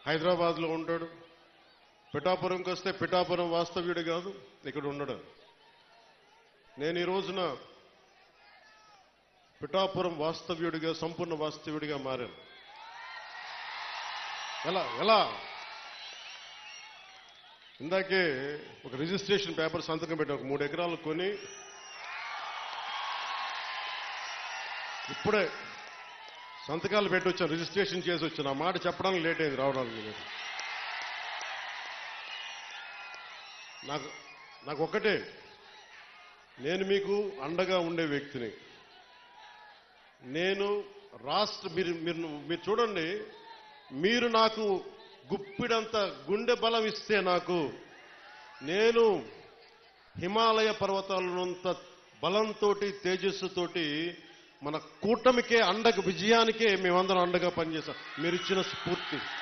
హైదరాబాద్లో ఉంటాడు. పిఠాపురంకి వస్తే పిఠాపురం వాస్తవ్యుడు కాదు, ఇక్కడ ఉండడు. నేను ఈ రోజున పిఠాపురం వాస్తవ్యుడిగా, సంపూర్ణ వాస్తవ్యుడిగా మారాను. ఎలా ఇందాకే ఒక రిజిస్ట్రేషన్ పేపర్ సంతకం పెట్టి ఒక 3 ఎకరాలు కొని ఇప్పుడే సంతకాలు పెట్టి వచ్చాను, రిజిస్ట్రేషన్ చేసి వచ్చాను. ఆ మాట చెప్పడానికి లేట్ అయింది రావడానికి. నాకు ఒక్కటే, నేను మీకు అండగా ఉండే వ్యక్తిని. నేను మీరు చూడండి, మీరు నాకు గుప్పిడంత గుండె బలం ఇస్తే నాకు, నేను హిమాలయ పర్వతాలనంత బలంతో, తేజస్సుతోటి మన కూటమికే విజయానికే మేమందరం అండగా పనిచేస్తాం. మీరు ఇచ్చిన స్ఫూర్తి.